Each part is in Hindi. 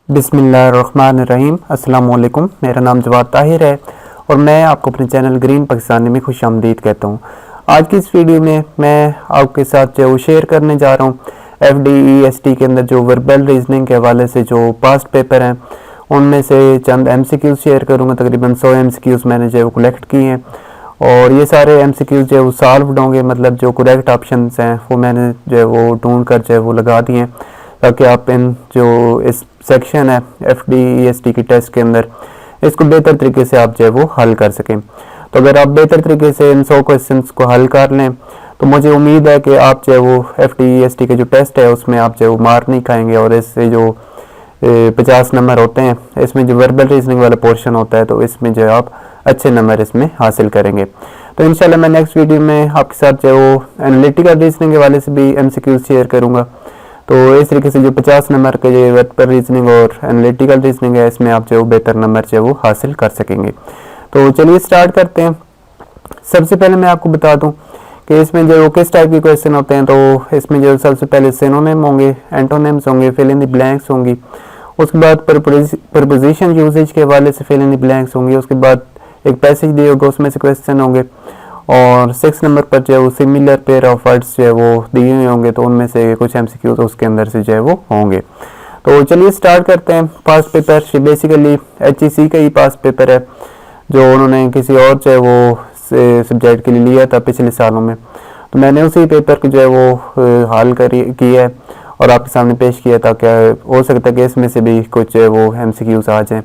बिस्मिल्लाहिर्रहमानिर्रहीम। अस्सलाम वालेकुम। मेरा नाम जवाद ताहिर है और मैं आपको अपने चैनल ग्रीन पाकिस्तानी में खुशामदीद कहता हूँ। आज की इस वीडियो में मैं आपके साथ जो शेयर करने जा रहा हूँ FDEST के अंदर जो वर्बल रीजनिंग के हवाले से जो पास्ट पेपर हैं उनमें से चंद MCQs शेयर करूँगा। तकरीबन 100 MCQs मैंने जो कलेक्ट किए हैं और ये सारे MCQs जो है वो सॉल्व होंगे, मतलब जो करेक्ट ऑप्शन हैं वो मैंने जो है वो ढूंढ कर जो है वो लगा दिए हैं ताकि आप इन जो इस सेक्शन है FDEST की टेस्ट के अंदर इसको बेहतर तरीके से आप जो है वो हल कर सकें। तो अगर आप बेहतर तरीके से इन 100 क्वेश्चंस को हल कर लें तो मुझे उम्मीद है कि आप जो है वो FDEST के जो टेस्ट है उसमें आप जो है वो मार नहीं खाएंगे और इससे जो 50 नंबर होते हैं इसमें जो वर्बल रीजनिंग वाला पोर्शन होता है तो इसमें जो है आप अच्छे नंबर इसमें हासिल करेंगे। तो इंशाल्लाह मैं नेक्स्ट वीडियो में आपके साथ जो है वो एनालिटिकल रीजनिंग के वाले से भी MCQs शेयर करूँगा। तो इस तरीके से जो 50 नंबर के जो वर्बल रीजनिंग और एनालिटिकल रीजनिंग है इसमें आप जो बेहतर नंबर जो है वो हासिल कर सकेंगे। तो चलिए स्टार्ट करते हैं। सबसे पहले मैं आपको बता दूं कि इसमें जो किस टाइप के क्वेश्चन होते हैं। तो इसमें जो सबसे पहले सिनोनिम होंगे, एंटोनिम्स होंगे, फिल इन द ब्लैंक्स होंगी। उसके बाद प्रपोजिशन यूजेज के हवाले से फिल इन द ब्लैंक्स होंगी। उसके बाद एक पैसेज दिए होगा उसमें से क्वेश्चन होंगे और 6 नंबर पर जो है वो सिमिलर पेयर ऑफ वर्ड्स जो है वो दिए हुए होंगे तो उनमें से कुछ MCQ तो उसके अंदर से जो है वो होंगे। तो चलिए स्टार्ट करते हैं। पास्ट पेपर बेसिकली HEC का ही पास्ट पेपर है जो उन्होंने किसी और जो है वो सब्जेक्ट के लिए लिया था पिछले सालों में। तो मैंने उसी पेपर को जो है वो हल किया है और आपके सामने पेश किया था। क्या हो सकता है कि इसमें से भी कुछ जो है वो MCQs आ जाएँ।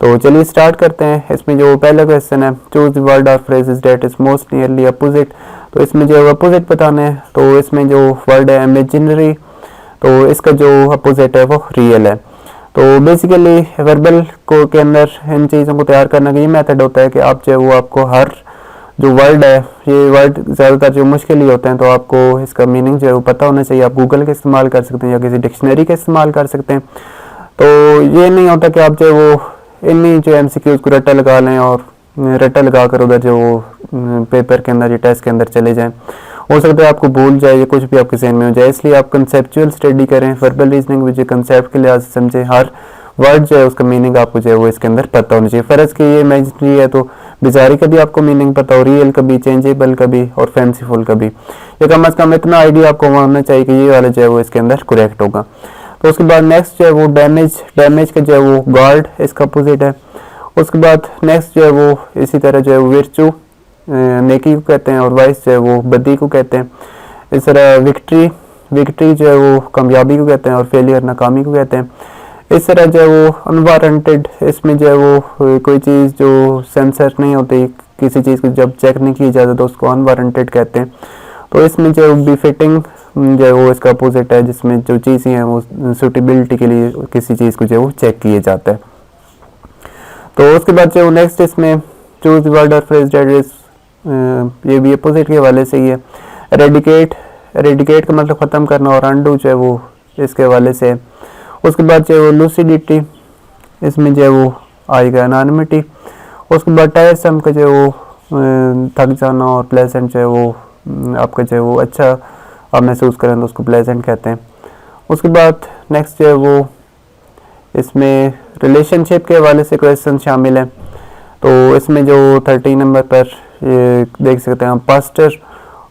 तो चलिए स्टार्ट करते हैं। इसमें जो पहला क्वेश्चन है, चूज द वर्ड और phrases that is most nearly opposite. तो इसमें जो अपोजिट बताना है। तो इसमें जो वर्ड है इमेजिनरी, तो इसका जो अपोजिट है वो रियल है। तो बेसिकली वर्बल को के अंदर इन चीज़ों को तैयार करने का ये मेथड होता है कि आप जो है वो आपको हर जो वर्ड है, ये वर्ड ज़्यादातर जो मुश्किल ही होते हैं तो आपको इसका मीनिंग जो है वो पता होना चाहिए। आप गूगल का इस्तेमाल कर सकते हैं या किसी डिक्शनरी का इस्तेमाल कर सकते हैं। तो ये नहीं होता कि आप जो है वो इन्हीं जो MCQs को रट्टा लगा लें और रट्टा लगा कर उधर जो पेपर के अंदर या टेस्ट के अंदर चले जाएं। हो सकता है आपको भूल जाए या कुछ भी आपके जहन में हो जाए, इसलिए आप कंसेप्चुअल स्टडी करें। वर्बल रीजनिंग में जो कंसेप्ट के लिहाज से समझें, हर वर्ड जो है उसका मीनिंग आपको जो है वो इसके अंदर पता होना चाहिए। फ़र्ज़ कि ये इमेजिनरी है तो बेजारी का भी आपको मीनिंग पता हो, रियल का भी, चेंजेबल का भी और फैंसीफुल का भी। या कम अज़ कम इतना आइडिया आपको होना चाहिए कि ये वाला जो है वो इसके अंदर करेक्ट होगा। तो उसके बाद नेक्स्ट जो है वो डैमेज का जो है वो गार्ड इसका अपोजिट है। उसके बाद नेक्स्ट जो है वो इसी तरह जो है विर्चू नेकी को कहते हैं और वाइस जो है वो बदी को कहते हैं। इस तरह विक्ट्री जो है वो कामयाबी को कहते हैं और फेलियर नाकामी को कहते हैं। इस तरह जो है वो अनवारंटेड, इसमें जो है वो कोई चीज़ जो सेंसर नहीं होती, किसी चीज़ को जब चेक नहीं की जाती तो उसको अनवारंटेड कहते हैं। तो इसमें जो बिफिटिंग जो है वो इसका अपोजिट है, जिसमें जो चीज़ें हैं वो सूटेबिलिटी के लिए किसी चीज़ को जो है वो चेक किया जाता है। तो उसके बाद जो नेक्स्ट इसमें चूज वर्ड और फ्रेज दैट इज, ये भी अपोजिट के हवाले से ही है। एरेडिकेट का मतलब ख़त्म करना और अंडू जो है वो इसके हवाले से है। उसके बाद जो है वो लूसिडिटी, इसमें जो है वो आएगा एनानिमिटी। उसके बाद टायरसम का जो है वो थक जाना और प्लेजेंट जो है वो आपका जो है वो अच्छा आप महसूस करें तो उसको प्लेजेंट कहते हैं। उसके बाद नेक्स्ट जो है वो इसमें रिलेशनशिप के हवाले से क्वेश्चन शामिल है। तो इसमें जो 30 नंबर पर ये देख सकते हैं पास्टर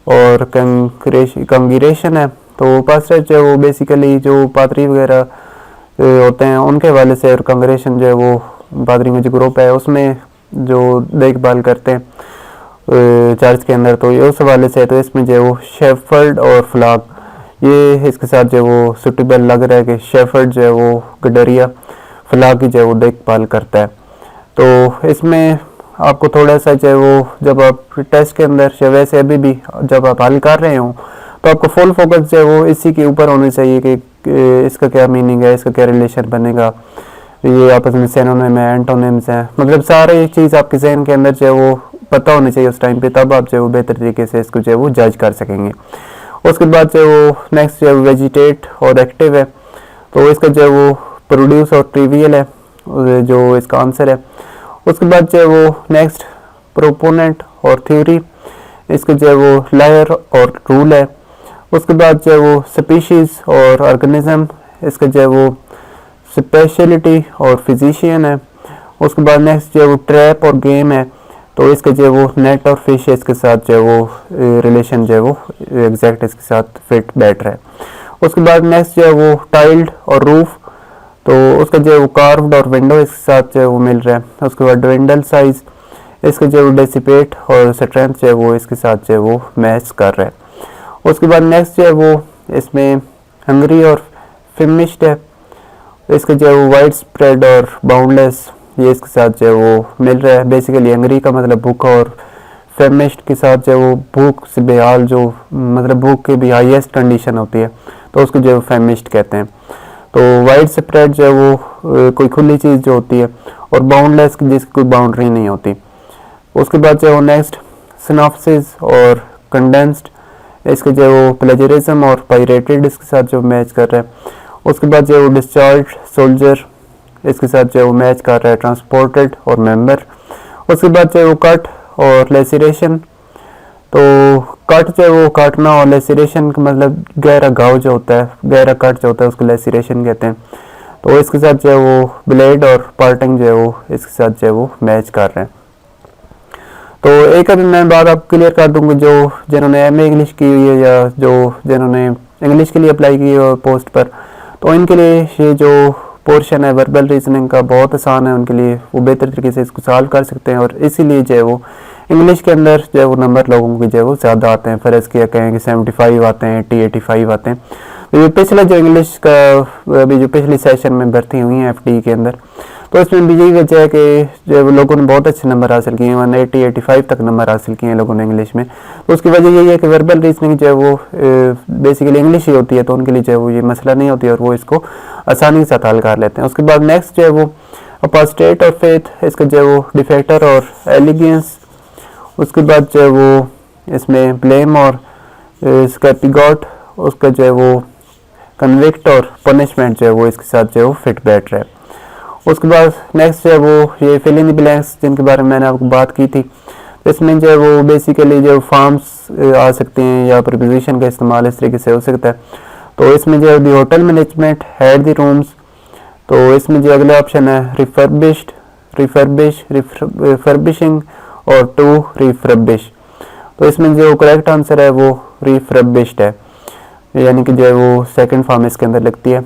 और कंग्रेशन है। तो पास्टर जो है वो बेसिकली जो पादरी वगैरह होते हैं उनके हवाले से, और कंग्रेशन जो है वो पादरी में जो ग्रुप है उसमें जो देखभाल करते हैं चर्च के अंदर, तो ये उस हवाले से है। तो इसमें जो है वो शेफर्ड और फ्लॉक, ये इसके साथ जो है वो सुटेबल लग रहा है कि शेफर्ड जो है वो गडरिया, फ्लॉक की जो है वो देखभाल करता है। तो इसमें आपको थोड़ा सा जो है वो जब आप टेस्ट के अंदर या वैसे अभी भी जब आप हल कर रहे हो तो आपको फुल फोकस जो है वो इसी के ऊपर होना चाहिए कि इसका क्या मीनिंग है, इसका क्या रिलेशन बनेगा, ये आपस में सिनोनिम है, एंटोनिम्स हैं, मतलब सारी चीज़ आपके जहन के अंदर जो है वो पता होनी चाहिए उस टाइम पे, तब आप जो है वो बेहतर तरीके से इसको जो है वो जज कर सकेंगे। उसके बाद जो है वो नेक्स्ट जो है वेजिटेट और एक्टिव है। तो इसका जो है वो प्रोड्यूस और ट्रिवियल है जो इसका आंसर है। उसके बाद जो है वो नेक्स्ट प्रोपोनेंट और थ्योरी, इसका जो है वो लायर और रूल है। उसके बाद जो है वो स्पीशीज़ और ऑर्गेनिज्म, इसका जो है वो स्पेशलिटी और फिजिशियन है। उसके बाद नेक्स्ट जो है वो ट्रैप और गेम है, तो इसके जो है वो नेट और फिश इसके साथ जो है वो रिलेशन जो है वो एग्जैक्ट इसके साथ फिट बैठ रहा है। उसके बाद नेक्स्ट जो है वो टाइल्ड और रूफ, तो उसका जो है वो कार्व्ड और विंडो इसके साथ जो है वो मिल रहा है। उसके बाद ड्विंडल साइज, इसका जो है वो डेसिपेट और स्ट्रेंथ जो है वो इसके साथ जो है वो मैच कर रहा है। उसके बाद नेक्स्ट जो है वो इसमें हंगरी और फिनिश्ड है, इसका जो है वो वाइड स्प्रेड और बाउंडलेस ये इसके साथ जो है वो मिल रहा है। बेसिकली हंगरी का मतलब भूखा और फेमिस्ट के साथ जो है वो भूख से बेहाल, जो मतलब भूख की भी हाईएस्ट कंडीशन होती है, तो उसको जो है फेमिस्ट कहते हैं। तो वाइड स्प्रेड जो है वो कोई खुली चीज़ जो होती है, और बाउंडलेस जिसकी कोई बाउंड्री नहीं होती। उसके बाद जो है वो नेक्स्ट सिनॉप्सिस और कंडेंस्ड, इसके जो है वो प्लेजरिज्म और पायरेटेड इसके साथ जो मैच कर रहा है। उसके बाद जो है वो डिस्चार्ज सोल्जर इसके साथ जो है वो मैच कर रहा है ट्रांसपोर्टेड और मेंबर। उसके बाद जो है वो कट और लेसिरेशन, तो कट जो है वो काटना और लेसिरेशन का मतलब गहरा घाव जो होता है, गहरा कट जो होता है उसको लेसिरेशन कहते हैं। तो इसके साथ जो है वो ब्लेड और पार्टिंग जो है वो इसके साथ जो है वो मैच कर रहे हैं। तो एक अभी मैं बात आपको क्लियर कर दूंगा, जो जिन्होंने एमए इंग्लिश की हुई है या जो जिन्होंने इंग्लिश के लिए अप्लाई की है पोस्ट पर, तो इनके लिए ये जो पोर्शन है वर्बल रीजनिंग का बहुत आसान है उनके लिए, वो बेहतर तरीके से इसको सॉल्व कर सकते हैं। और इसीलिए जो है वो इंग्लिश के अंदर जो है वो नंबर लोगों के जो है वो ज़्यादा आते हैं। फ़र्ज़ किया कहें कि 75 आते हैं, 80 85 आते हैं। तो ये पिछला जो इंग्लिश का अभी जो पिछली सेशन में भर्ती हुई है एफडी के अंदर, तो इसमें भी यही वजह है कि जो लोगों ने बहुत अच्छे नंबर हासिल किए हैं, 180 85 तक नंबर हासिल किए हैं लोगों ने इंग्लिश में। तो उसकी वजह यही है कि वर्बल रीजनिंग जो है वो बेसिकली इंग्लिश ही होती है, तो उनके लिए जो है वो ये मसला नहीं होती और वो इसको आसानी से हल कर लेते हैं। उसके बाद नेक्स्ट जो है वो अपोस्टेट और फेथ, इसका जो है वो डिफेक्टर और एलिगेंस। उसके बाद जो है वो इसमें ब्लेम और स्कैपिगॉट, उसका जो है वो कन्विक्ट और पनिशमेंट जो है वो इसके साथ जो है वो फिट बैठ रहा है। उसके बाद नेक्स्ट जो है वो ये फिल इन द ब्लैंक्स जिनके बारे में मैंने आपको बात की थी, तो इसमें जो है वो बेसिकली जो फॉर्म्स आ सकते हैं या प्रीपोजिशन का इस्तेमाल इस तरीके से हो सकता है। तो इसमें जो है the hotel management had the rooms, तो इसमें जो अगला ऑप्शन है रिफर्बिश्ड, रिफर्बिशिंग और टू रिफर्बिश, तो इसमें जो करेक्ट आंसर है वो रिफर्बिश्ड है, यानी कि जो है वो सेकंड फॉर्म इसके अंदर लगती है।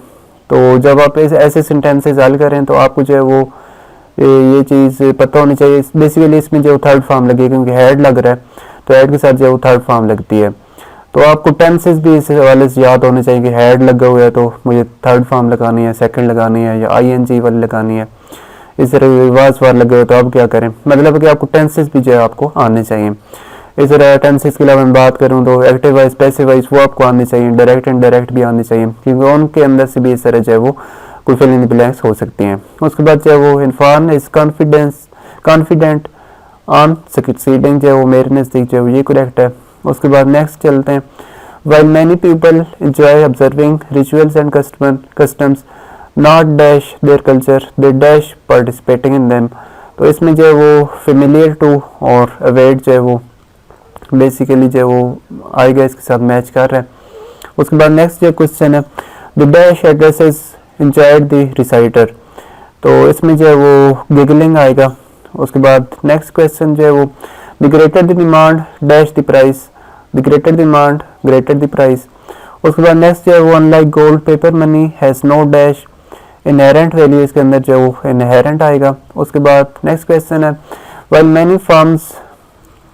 तो जब आप ऐसे सेंटेंसेस हल करें तो आपको जो है वो ये चीज़ पता होनी चाहिए। बेसिकली इसमें जो थर्ड फॉर्म लगी, क्योंकि हेड लग रहा है तो हेड के साथ जो है वो थर्ड फॉर्म लगती है। तो आपको टेंसेस भी इस हवाले से याद होने चाहिए कि हेड लगा हुआ है तो मुझे थर्ड फॉर्म लगानी है, सेकंड लगानी है या आईएनजी वाली लगानी है। इस तरह विवाद वार लगे हुए तो आप क्या करें, मतलब कि आपको टेंसेस भी जो है आपको आने चाहिए। इस तरह टेंसेस के अलावा मैं बात करूं तो एक्टिव वाइज, पैसिव वाइज वो आपको आनी चाहिए, डायरेक्ट एंड डायरेक्ट भी आनी चाहिए, क्योंकि उनके अंदर से भी इस तरह जो है वो कोई फिल इन द ब्लैंक्स हो सकती हैं। उसके बाद जो है वो inform is confident on succeeding, जो है वो मेरे नज़दीक जो है ये करेक्ट है। उसके बाद नेक्स्ट चलते हैं, while many people enjoy observing rituals and customs not dash their culture they dash participating in them, तो इसमें जो है वो फेमिलियर टू और अवेड जो है वो बेसिकली जो है वो आएगा, इसके साथ मैच कर रहा है। उसके बाद नेक्स्ट जो क्वेश्चन है, the dash addresses enjoyed the reciter, तो इसमें जो है वो गिगलिंग आएगा। उसके बाद नेक्स्ट क्वेश्चन जो है वो the greater the demand dash the price, the greater demand greater the price. उसके बाद नेक्स्ट जो है वो unlike gold paper money has no dash inherent value, इसके अंदर जो है वो इनहेरेंट आएगा। उसके बाद नेक्स्ट क्वेश्चन है, while many firms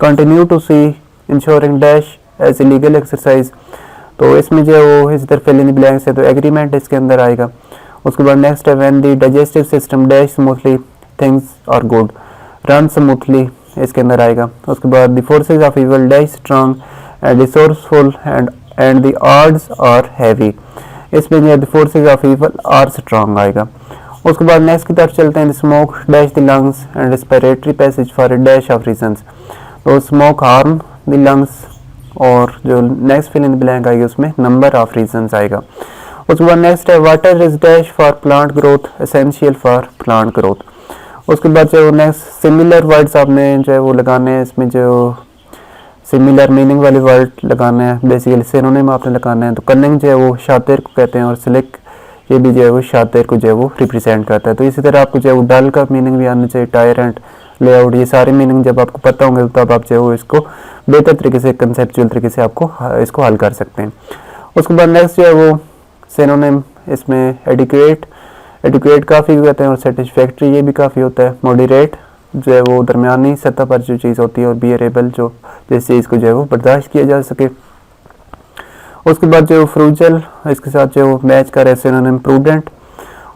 continue to see insuring dash as illegal exercise, तो इसमें जो है वो इस तरह फिल इन द ब्लैंक्स है तो एग्रीमेंट इसके अंदर आएगा। उसके बाद नेक्स्ट है, when the digestive system dash smoothly things are good run smoothly, इसके अंदर आएगा। उसके बाद the forces of evil dash strong and resourceful and the odds are heavy, इसमें जो है the forces of evil are strong आएगा। उसके बाद नेक्स्ट की तरफ चलते हैं, smoke dash the lungs and respiratory passage for a dash of reasons, तो स्मोक हार्म द लंग्स, और जो नेक्स्ट फिल इन ब्लैंक आएगी उसमें नंबर ऑफ रीजंस आएगा। उसके बाद नेक्स्ट है, water is dash for plant growth essential for plant growth. उसके बाद जो नेक्स्ट सिमिलर वर्ड्स आपने जो है वो लगाने हैं, इसमें जो सिमिलर मीनिंग वाले वर्ड लगाने हैं, बेसिकली सिनोनिम आपने लगाने हैं। तो कनिंग जो है वो शातिर को कहते हैं और स्लिक ये भी जो है वो शातिर को जो है वो रिप्रेजेंट करता है। तो इसी तरह आपको जो है वो डल का मीनिंग भी आना चाहिए, टायरेंट, लेआउट, ये सारे मीनिंग जब आपको पता होंगे तब आप जो है वो इसको बेहतर तरीके से कंसेप्चुअल तरीके से आपको इसको हल कर सकते हैं। उसके बाद नेक्स्ट जो है वो सिनोनिम, इसमें एडिक्वेट, एडिक्वेट काफ़ी कहते हैं और सेटिस्फैक्ट्री ये भी काफ़ी होता है। मॉडरेट जो है वो दरमियानी सतह पर जो चीज़ होती है, और बियरेबल जो जिस चीज़ को जो है वो बर्दाश्त किया जा सके। उसके बाद जो फ्रूजल, इसके साथ जो मैच कर रहे सिनोनिम प्रूडेंट।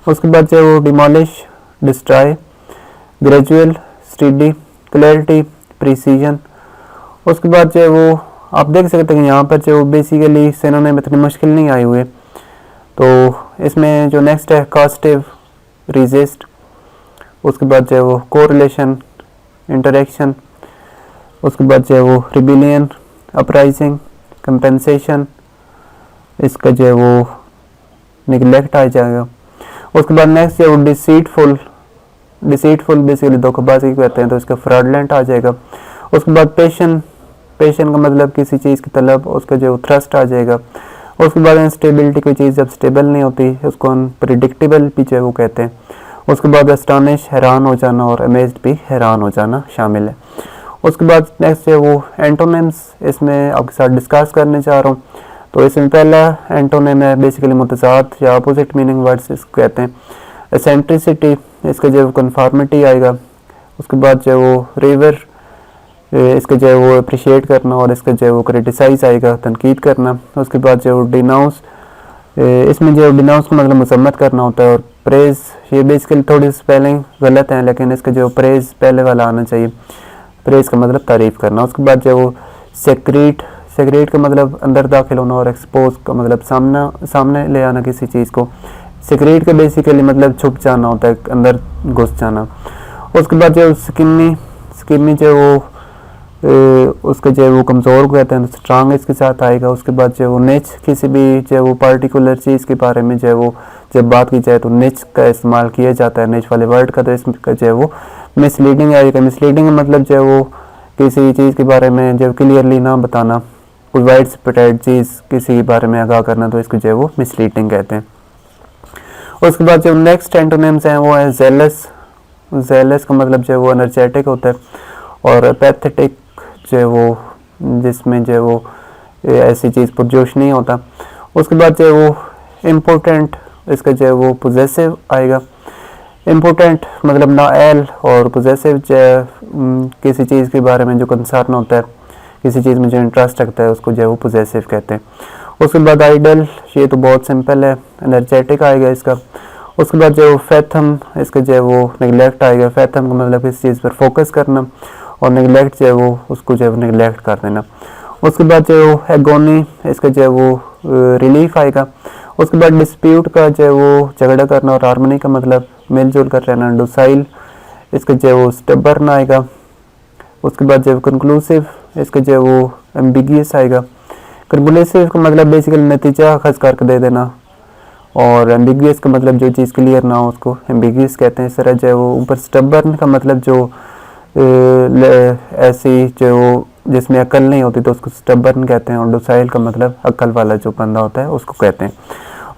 उसके बाद जो वो demolish, destroy, gradual, study, clarity, precision. उसके बाद जो वो आप देख सकते हैं यहाँ पर जो बेसिकली सिनोनिम इतनी मुश्किल नहीं आई हुई है। तो इसमें जो नेक्स्ट है कॉस्टिव, रिजिस्ट। उसके बाद जो है वो कोरिलेशन, इंटरेक्शन। उसके बाद जो है वो रिबिलियन, अपराइजिंग, कंपेंसेशन, इसका जो है वो निगलेक्ट आ जाएगा। उसके बाद नेक्स्ट जो है डिसीटफुल, डिसीटफुल बेसिकली धोखेबाजी कहते हैं, तो इसका फ्रॉडलेंट आ जाएगा। उसके बाद पेशन, पेशन का मतलब किसी चीज़ की तलब, उसका जो थ्रस्ट आ जाएगा। उसके बाद इंस्टेबिलिटी, कोई चीज़ जब स्टेबल नहीं होती उसको अनप्रेडिक्टेबल भी जो है वो कहते हैं। उसके बाद एस्टॉनिश, हैरान हो जाना, और अमेज्ड भी हैरान हो जाना शामिल है। उसके बाद नेक्स्ट है वो एंटोनिम्स, इसमें आपके साथ डिस्कस करने जा रहा हूँ। तो इसमें पहला एंटोनिम है बेसिकली मुतज़ाद या अपोजिट मीनिंग वर्ड्स इसको कहते हैं। एसेंट्रिसिटी, इसका जो कन्फॉर्मिटी आएगा। उसके बाद जो वो रिवर, इसका जो है वो अप्रिशिएट करना, और इसका जो है वो क्रिटिसाइज आएगा, तनकीद करना। उसके बाद जो डिनाउंस, इसमें जो डिनाउंस का मतलब मसम्मत करना होता है। और प्रेज, ये बेसिकली थोड़ी स्पेलिंग गलत है, लेकिन इसका जो प्रेज पहले वाला आना चाहिए। प्रेज का मतलब तारीफ़ करना। उसके बाद जो वो सेक्रेट, सेक्रेट का मतलब अंदर दाखिल होना, और एक्सपोज का मतलब सामने ले आना किसी चीज़ को। सेक्रेट का बेसिकली मतलब छुप जाना होता है, अंदर घुस जाना। उसके बाद जो स्किमी, स्किमी जो वो उसका जो है वो कमज़ोर को कहते हैं, स्ट्रांग इसके साथ आएगा। उसके बाद जो वो निच, किसी भी जो वो पर्टिकुलर चीज़ के बारे में जो है वो जब बात की जाए तो निच का इस्तेमाल किया जाता है, निच वाले वर्ड का। तो इसका जो है वो मिसलीडिंग आएगा। मिसलीडिंग मतलब जो है वो किसी चीज़ के बारे में जब क्लियरली ना बताना, कोई वाइड स्प्रेड चीज़ किसी के बारे में आगाह करना, तो इसको जो है वो मिसलीडिंग कहते हैं। उसके बाद जो नेक्स्ट एंटोनिम्स हैं वो है जेलस। जेलस का मतलब जो है वो एनर्जेटिक होता है, और पैथेटिक जो है वो जिसमें जो है वो ऐसी चीज़ पुरजोश नहीं होता। उसके बाद जो है वो इम्पोर्टेंट, इसका जो है वो पोजेसिव आएगा। इम्पोर्टेंट मतलब नाअहल, और पोजेसिव जो है किसी चीज़ के बारे में जो कंसर्न होता है, किसी चीज़ में जो इंटरेस्ट रखता है, उसको जो है वो पोजेसिव कहते हैं। उसके बाद आइडल, ये तो बहुत सिंपल है, एनर्जेटिक आएगा इसका। उसके बाद जो फैथम, इसका जो है वो निगलेक्ट आएगा। फैथम का मतलब किसी चीज़ पर फोकस करना, और निगलेक्ट जो है वो उसको जो है निगलेक्ट कर देना। उसके बाद जो एगोनी, इसका जो है वो रिलीफ आएगा। उसके बाद डिस्प्यूट का जो है वो झगड़ा करना, और हार्मनी का मतलब मिलजुल कर रहना। डोसाइल, इसका जो है वो स्टबर्न आएगा। उसके बाद जो है कंक्लूसिव, इसका जो है वो एम्बिगियस आएगा। कंक्लूसिव का मतलब बेसिकली नतीजा खस करके दे देना, और एम्बिगियस का मतलब जो चीज़ क्लियर ना हो उसको एम्बिगियस कहते हैं। इस तरह जो है वो ऊपर स्टबर्न का मतलब जो ऐसी जो जिसमें अकल नहीं होती तो उसको स्टबर्न कहते हैं, और डोसाइल का मतलब अकल वाला जो बंदा होता है उसको कहते हैं।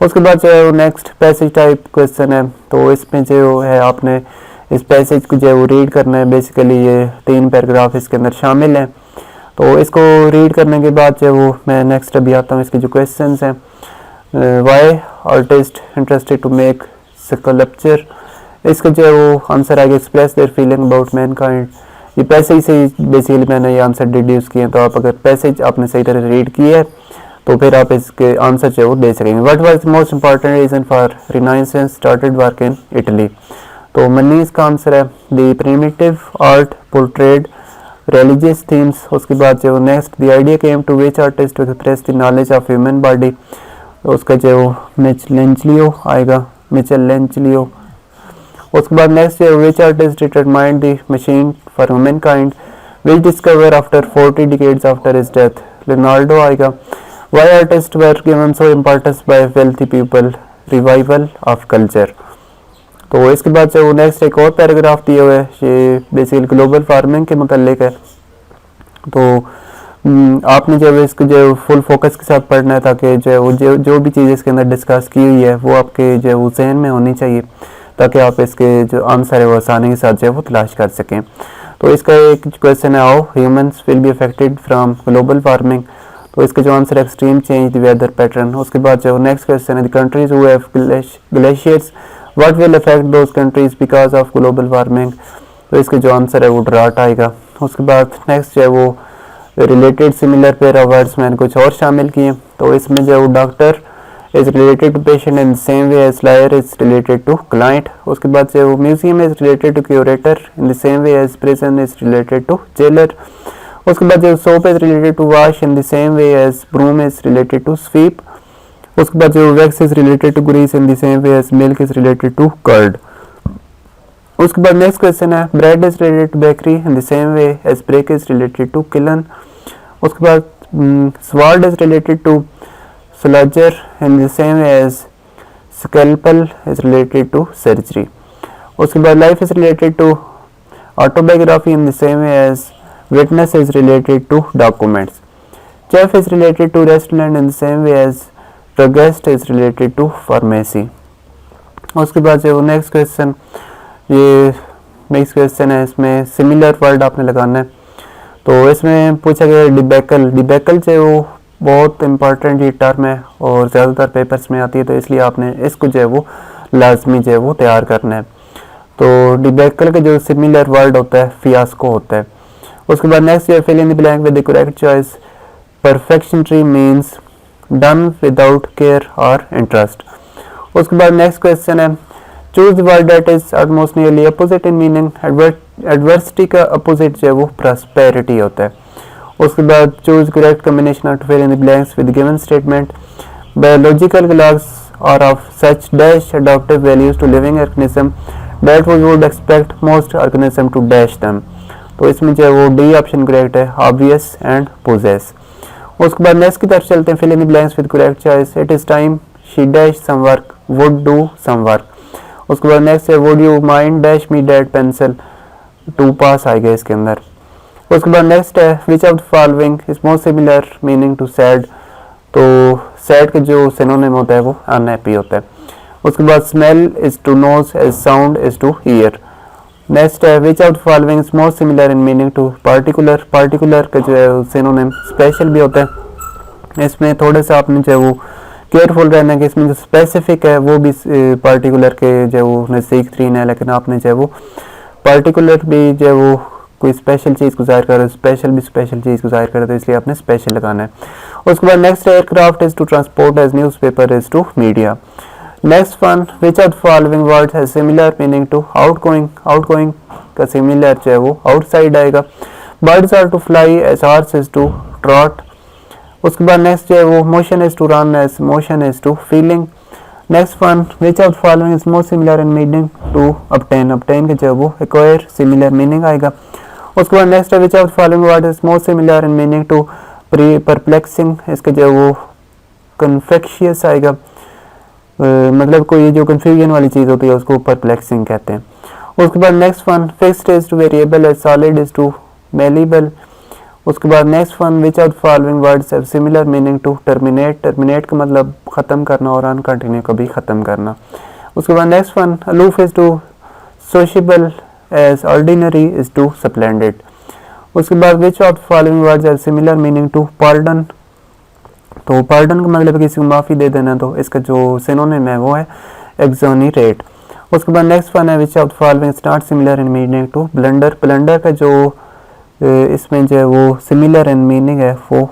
उसके बाद जो है नेक्स्ट पैसेज टाइप क्वेश्चन है। तो इसमें जो है आपने इस पैसेज को जो है वो रीड करना है। बेसिकली ये 3 पैराग्राफ इसके अंदर शामिल हैं। तो इसको रीड करने के बाद जो है वो मैं नेक्स्ट अभी आता हूँ इसके जो क्वेश्चन हैं। Why artist interested to make sculpture, इसका जो है वो आंसर आएगा express their feeling about mankind. ये पैसेज से बेसिकली मैंने ये आंसर डिड्यूस किए हैं। तो आप अगर पैसेज आपने सही तरह रीड किया है तो फिर आप इसके आंसर जो है वो दे सकेंगे। What was the most important reason for renaissance started work in Italy, तो मनी इसका आंसर है। The primitive art portrayed religious themes. उसके बाद जो next the idea came to which artist to express the knowledge of human body, उसका जो मिचेलेंजलियो आएगा, मिचेलेंजलियो। उसके बाद नेक्स्ट है which artist determined the machine for human kind, which discover after 40 decades after his death, Leonardo आएगा। Why artist were given so importance by wealthy people, revival of culture. तो इसके बाद जो नेक्स्ट एक और पैराग्राफ दिए हुए है, ये बेसिकली ग्लोबल वार्मिंग के मुतालिक है। तो आपने जो है इसको जो फुल फोकस के साथ पढ़ना है, ताकि जो है वो जो भी चीज़ इसके अंदर डिस्कस की हुई है वो आपके जो है वो जहन में होनी चाहिए, ताकि आप इसके जो आंसर है वो आसानी के साथ जो है वो तलाश कर सकें। तो इसका एक क्वेश्चन है, how humans will be affected from global warming. तो इसका जो आंसर है extreme change the weather pattern. उसके बाद जो नेक्स्ट क्वेश्चन है, the countries who have glaciers what will affect those countries because of global warming. तो इसका जो आंसर है वो ड्राट आएगा। उसके बाद नेक्स्ट जो है वो related similar pair of words मैंने कुछ और शामिल किए। तो इसमें जो है doctor is related to patient in the same way as lawyer is related to client. उसके बाद से वो museum is related to curator in the same way as prison is related to jailer. उसके बाद जो soap is related to wash in the same way as broom is related to SVEEP. उसके बाद जो wax is related to grease in the same way as milk is related to curd. उसके बाद नेक्स्ट क्वेश्चन है, bread is related to bakery in the same way as brick is related to kiln. उसके बाद sword is related to soldier in the same way as scalpel is related to surgery. उसके बाद life is related to autobiography in the same way as witness is related to documents. Chef is related to restaurant in the same way as druggist is related to pharmacy. उसके बाद जो नेक्स्ट क्वेश्चन, ये नेक्स्ट क्वेश्चन है, इसमें सिमिलर वर्ड आपने लगाना है। तो इसमें पूछा गया डिबेकल। डिबेकल जो वो बहुत इंपॉर्टेंट ये टर्म है और ज़्यादातर पेपर्स में आती है, तो इसलिए आपने इसको जो है वो लाजमी जो है वो तैयार करना है। तो डिबेकल का जो सिमिलर वर्ड होता है फियास्को होता है। उसके बाद नेक्स्ट है, fill in the blank with the correct choice. Perfunctory means done without care और इंटरेस्ट। उसके बाद नेक्स्ट क्वेश्चन है, choose the word that is almost nearly opposite in meaning. Adversity का अपोजिट जो है वो प्रॉस्पेरिटी होता है। उसके बाद choose correct combination of fill in the blanks with given statement. Biological clocks are of such dash adaptive values to living organism that we would expect most organism to dash them. तो इसमें जो है वो डी ऑप्शन करेक्ट है, ऑब्वियस एंड पोजेस। उसके बाद नेक्स्ट की तरफ चलते हैं, fill in the blanks with correct choice. It is time she dash some work, would do some work. उसके बाद नेक्स्ट है, would you mind dash me that pencil, to pass आएगा इसके अंदर। उसके बाद नेक्स्ट है, which of the following is most similar meaning to sad. तो सैड का जो सिनोनिम होता है वो अनहैप्पी होता है। उसके बाद smell is to nose as sound is to ear. Next है, which of the following is most similar in meaning to particular. Particular का जो है सिनोनिम स्पेशल भी होता है। इसमें थोड़ा सा आपने जो है वो केयरफुल रहना है कि इसमें जो स्पेसिफिक है वो भी पार्टिकुलर के जो वो नज़दीक तरीन है, लेकिन आपने जो है वो पार्टिकुलर भी जो है वो कोई स्पेशल चीज़ को ज़ाहिर करे, स्पेशल भी स्पेशल चीज़ को ज़ाहिर करे, तो इसलिए आपने स्पेशल लगाना है। उसके बाद next aircraft is to transport as newspaper is to media. Next one, which of the following words has similar meaning to outgoing. Outgoing का सिमिलर जो है वो आउटसाइड आएगा। Birds are to fly as horse is to trot. उसके बाद नेक्स्ट जो है वो motion is to run as motion is to feeling. Next one, which of the following is most similar in meaning to obtain। obtain का जो है वो एक्वायर सिमिलर मीनिंग आएगा। उसके बाद नेक्स्ट है, which of the following word is most similar in meaning to perplexing. इसका जो है वो कन्फेक्शियस आएगा, मतलब कोई जो कंफ्यूजन वाली चीज़ होती है उसको परप्लेक्सिंग कहते हैं। उसके बाद next one, fixed is to variable as solid is to malleable. उसके बाद next one, which of the following words have similar meaning to terminate. Terminate का मतलब ख़त्म करना और अनकंटिन्यू को भी ख़त्म करना। उसके बाद next one, aloof is to sociable as ordinary is to splendid. उसके बाद which of the following words have similar meaning to pardon. तो पार्डन का मतलब किसी को माफ़ी दे देना, तो इसका जो सिनोनिम है वो है एक्सोनरेट। उसके बाद नेक्स्ट वन है, which of the following is not similar in meaning to blunder. Blunder का जो इसमें जो है वो सिमिलर इन मीनिंग है वो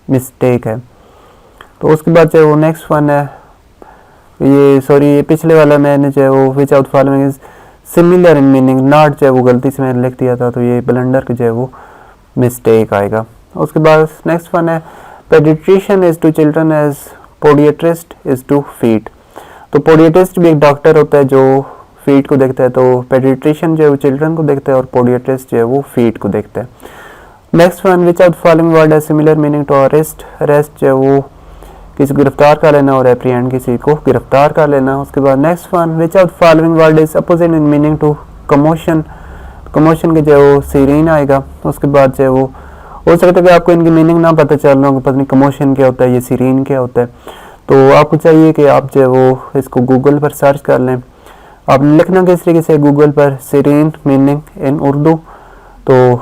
मिस्टेक है। तो उसके बाद जो है वो नेक्स्ट वन है, ये पिछले वाला मैंने जो है वो विच of the following is similar in meaning not जो है वो गलती से मैंने लिख दिया था, तो ये ब्लंडर का जो है वो मिस्टेक आएगा। उसके बाद नेक्स्ट वन है, pediatrician is to children as podiatrist is to feet. तो पोडियाट्रिस्ट भी एक डॉक्टर होता है जो फीट को देखता है, तो पेडिट्रिशियन जो है वो चिल्ड्रन को देखता है और पोडियाट्रिस्ट जो है वो फीट को देखता है। Next one, which of the following word है similar meaning to arrest. Arrest जो है वो किसी को गिरफ्तार कर लेना और एप्रीहेंड किसी को गिरफ्तार कर लेना। उसके बाद next one, which of the following word is opposite in meaning to commotion. Commotion के जो है वो सीरीन आएगा। उसके बाद जो है वो हो सकता है कि आपको इनकी मीनिंग ना पता चल रहा हो, पता नहीं कमोशन क्या होता है, ये सीरीन क्या होता है। तो आपको चाहिए कि आप जो है वो इसको गूगल पर सर्च कर लें। आपने लिखना किस तरीके से गूगल पर सीरीन मीनिंग इन उर्दू, तो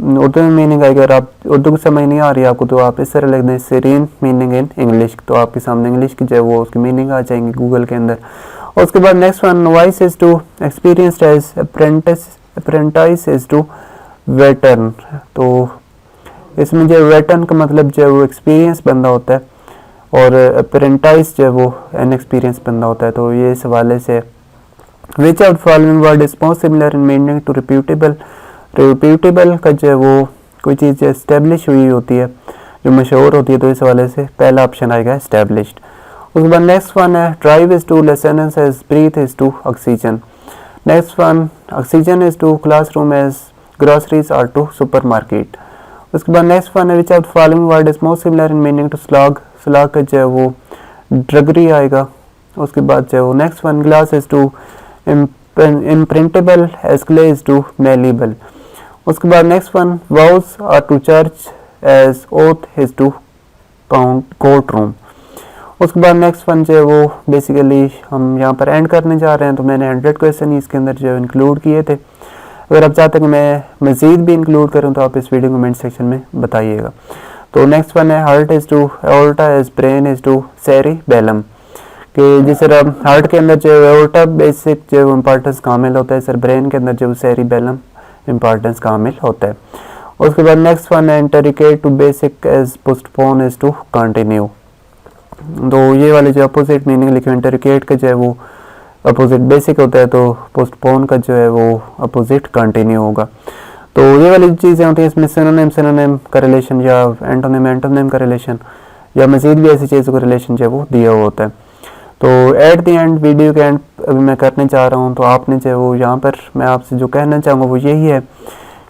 उर्दू में मीनिंग आएगा। अगर आप उर्दू की समझ नहीं आ रही है आपको तो आप इस तरह लिख दें सीरीन मीनिंग इन इंग्लिश, तो आपके सामने इंग्लिश की जो है वो उसकी मीनिंग आ जाएंगी गूगल के अंदर। और उसके बाद next one, novice is to experienced as apprentice is to veteran. तो इसमें जो वेटर्न का मतलब जो है वो एक्सपीरियंस बंदा होता है और अप्रेंटिस जो है वो अनएक्सपीरियंस बंदा होता है। तो ये इस हवाले से which out following word is most similar in meaning to reputable. Reputable का जो है वो कोई चीज़ एस्टेब्लिश हुई होती है, जो मशहूर होती है, तो इस हवाले से पहला ऑप्शन आएगा एस्टेब्लिश्ड। उसके बाद नेक्स्ट वन है drive is to lessons as breath is to oxygen. Next one oxygen is to classroom as groceries are to supermarket. उसके बाद नेक्स्ट वन है which out following word is most similar in meaning to slog. Slog का जो है वो ड्रगरी आएगा। उसके बाद जो है वो next one glass is to imprintable as clay is to malleable. उसके बाद next one vows are to church as oath is to courtroom. उसके बाद नेक्स्ट वन जो है वो बेसिकली हम यहाँ पर एंड करने जा रहे हैं, तो मैंने 100 क्वेश्चन इसके अंदर जो इंक्लूड किए थे। अगर आप चाहते हैं कि मैं मज़ीद भी इंक्लूड करूँ तो आप इस वीडियो कमेंट सेक्शन में बताइएगा। तो नेक्स्ट वन है heart is to aorta as brain is to cerebellum, कि जिस तरह हार्ट के अंदर जो एओर्टा बेसिक जो इम्पॉर्टेंस कामिल होता है, सर ब्रेन के अंदर जो सेरिबेलम इम्पॉर्टेंस कामिल होता है। उसके बाद नेक्स्ट वन है intricate to basic as postpone is to continue. तो ये वाले जो अपोजिट मीनिंग लिखे इंटरिकेट का जो है वो अपोजिट बेसिक होता है, तो पोस्टपोन का जो है वो अपोजिट कंटिन्यू होगा। तो ये वाली चीज़ें होती हैं, इसमें सिनोनिम का रिलेशन या एंटोनिम का रिलेशन या मज़ीद भी ऐसी चीज़ों का रिलेशन जो है वो दिया हुआ होता है। तो एट द एंड, वीडियो के एंड अभी मैं करने चाह रहा हूँ, तो आपने जो है वो यहाँ पर मैं आपसे जो कहना चाहूँगा वो यही है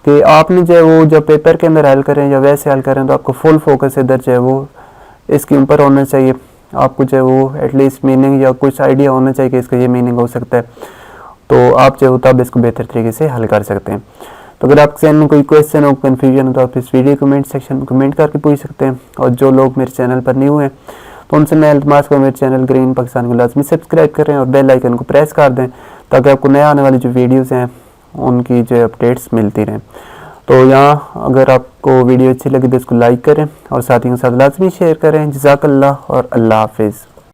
कि आपने जो है वो जब पेपर के अंदर हल करें या वैसे हल करें तो आपको फुल फोकस इधर जो है वो इसके ऊपर होना चाहिए। आपको जो है वो एटलीस्ट मीनिंग या कुछ आइडिया होना चाहिए कि इसका ये मीनिंग हो सकता है, तो आप जो है तब इसको बेहतर तरीके से हल कर सकते हैं। तो अगर आपके चैनल में कोई क्वेश्चन हो, कन्फ्यूजन हो, तो आप इस वीडियो कमेंट सेक्शन में कमेंट करके पूछ सकते हैं। और जो लोग मेरे चैनल पर न्यू हैं तो उनसे मैं इल्तमास करूँ मेरे चैनल ग्रीन पाकिस्तान को लाजमी सब्सक्राइब करें और बेल आइकन को प्रेस कर दें ताकि आपको नए आने वाली जो वीडियोज़ हैं उनकी जो अपडेट्स मिलती रहें। तो यहाँ अगर आपको वीडियो अच्छी लगी तो इसको लाइक करें और साथियों के साथ लाजमी शेयर करें। जज़ाकल्लाह और अल्लाह हाफिज़।